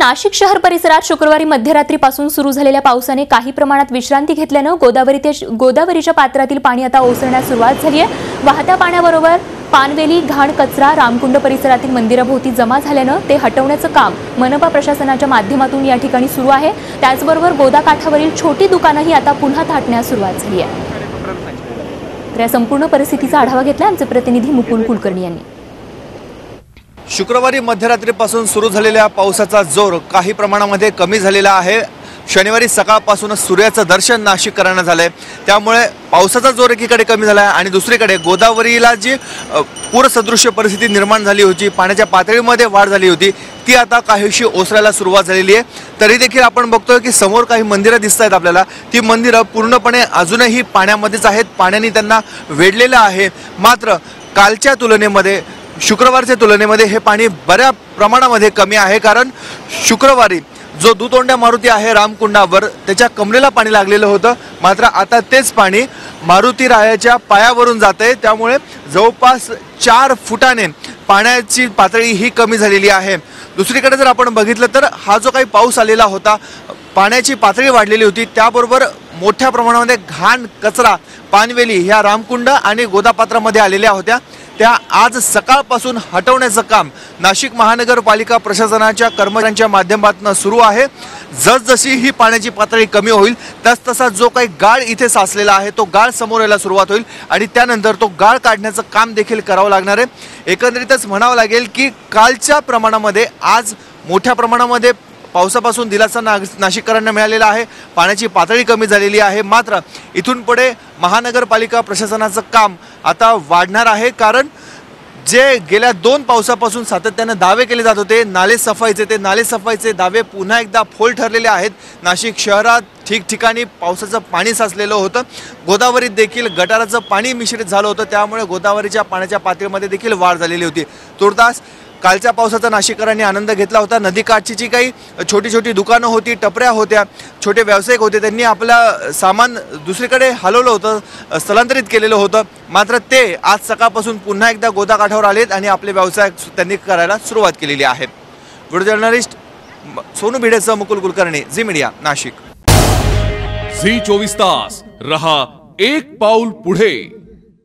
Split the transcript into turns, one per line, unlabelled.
नाशिक शहर परिसरात शुक्रवारी मध्यरात्रीपासून सुरू झालेल्या पावसाने काही प्रमाणात विश्रांती घेतल्यानं गोदावरीच्या पात्रातील पाणी आता ओसरण्यास सुरुवात झाली आहे। वाहत्या पाण्याबरोबर पानवेली, घाण कचरा रामकुंड परिसरातील मंदिराभोवती जमा झाल्यानं ते हटवण्याचं काम मनपा प्रशासनाच्या माध्यमातून या ठिकाणी सुरू आहे। त्याचबरोबर गोदाकाठावरील छोटी दुकानंही आता पुन्हा थाटण्यास सुरुवात झाली आहे। तर या संपूर्ण परिस्थितीचा आढावा घेतला आमचे प्रतिनिधी मुकुल कुलकर्णी यांनी।
शुक्रवारी मध्यरात्रीपासून सुरू झालेल्या पावसाचा जोर काही प्रमाणामध्ये कमी झालेला आहे। शनिवारी सकाळपासूनच सूर्याचं दर्शन नाशिककरांना झालंय, त्यामुळे पावसाचा जोर एकीकडे कमी झाला आहे आणि दुसरीकडे गोदावरीला जी पूरसदृश्य परिस्थिती निर्माण झाली होती, पाण्याच्या पातळीमध्ये वाढ झाली होती, ती आता काहीशी ओसरायला सुरुवात झालेली आहे। तरी देखील आपण बघतोय की समोर काही मंदिरं दिसत आहेत आपल्याला, ती मंदिरं पूर्णपणे अजूनही पाण्यामध्येच आहेत, पाण्याने त्यांना वेढलेलं आहे। मात्र कालच्या तुलनेमध्ये शुक्रवारच्या तुलनेमध्ये हे पाणी बऱ्या प्रमाणामध्ये कमी आहे, कारण शुक्रवारी जो दुतोंड्या मारुती आहे रामकुंडावर त्याच्या कमरेला पाणी लागलेलं होतं, मात्र आता तेच पाणी मारुती रायाच्या पायावरून जाते, त्यामुळे जवळपास 4 फुटाने पाण्याची पातळी ही कमी झालेली आहे। दुसरीकडे जर आपण बघितलं तर हा जो काही पाऊस आलेला होता, पाण्याची पातळी वाढलेली होती, त्याबरोबर मोठ्या प्रमाणामध्ये घाण कचरा पानवेली ह्या रामकुंड आणि गोदापात्रामध्ये आलेल्या होत्या, त्या आज सकाळपासून हटवण्याचं काम नाशिक महानगरपालिका प्रशासनाच्या कर्मचाऱ्यांच्या माध्यमातून सुरू आहे। जसजशी ही पाण्याची पातळी कमी होईल तसतसा जो काही गाळ इथे साचलेला आहे तो गाळ समोर यायला सुरुवात होईल आणि त्यानंतर तो गाळ काढण्याचं काम देखील करावं लागणार आहे। एकंदरीतच म्हणावं लागेल की कालच्या प्रमाणामध्ये आज मोठ्या प्रमाणामध्ये पावसापासून दिलासा नाशिककरांना मिळालेला आहे। पाण्याची पातळी कमी झालेली आहे, मात्र इथून पुढे महानगरपालिका प्रशासनाचं काम आता वाढणार आहे, कारण जे गेल्या 2 पावसापासून सातत्याने दावे केले जात होते नाले सफाईचे, ते नाले सफाईचे दावे पुन्हा एकदा फोल ठरलेले आहेत। नाशिक शहरात ठिकठिकाणी पावसाचं पाणी साचलेलं होतं, गोदावरीत देखील गटाराचं पाणी मिश्रित झालं होतं, त्यामुळे गोदावरीच्या पाण्याच्या पातळीमध्ये देखील वाढ झालेली होती। तुर्तास कालच्या पावसाचा नाशिककरांनी आनंद घेतला होता। नदीकाठची जी काही छोटी छोटी दुकानं होती, टपऱ्या होत्या, छोटे व्यावसायिक होते, त्यांनी आपलं सामान दुसरीकडे हलवलं होतं, स्थलांतरित केलेलं होतं, मात्र ते आज सकाळपासून पुन्हा एकदा गोदाकाठावर आलेत आणि आपले व्यवसाय त्यांनी करायला सुरुवात केलेली आहे। व्हिडिओ जर्नलिस्ट सोनू भिडेसह मुकुल कुलकर्णी, झी मीडिया, नाशिक।
झी 24 तास रहा एक पाऊल पुढे।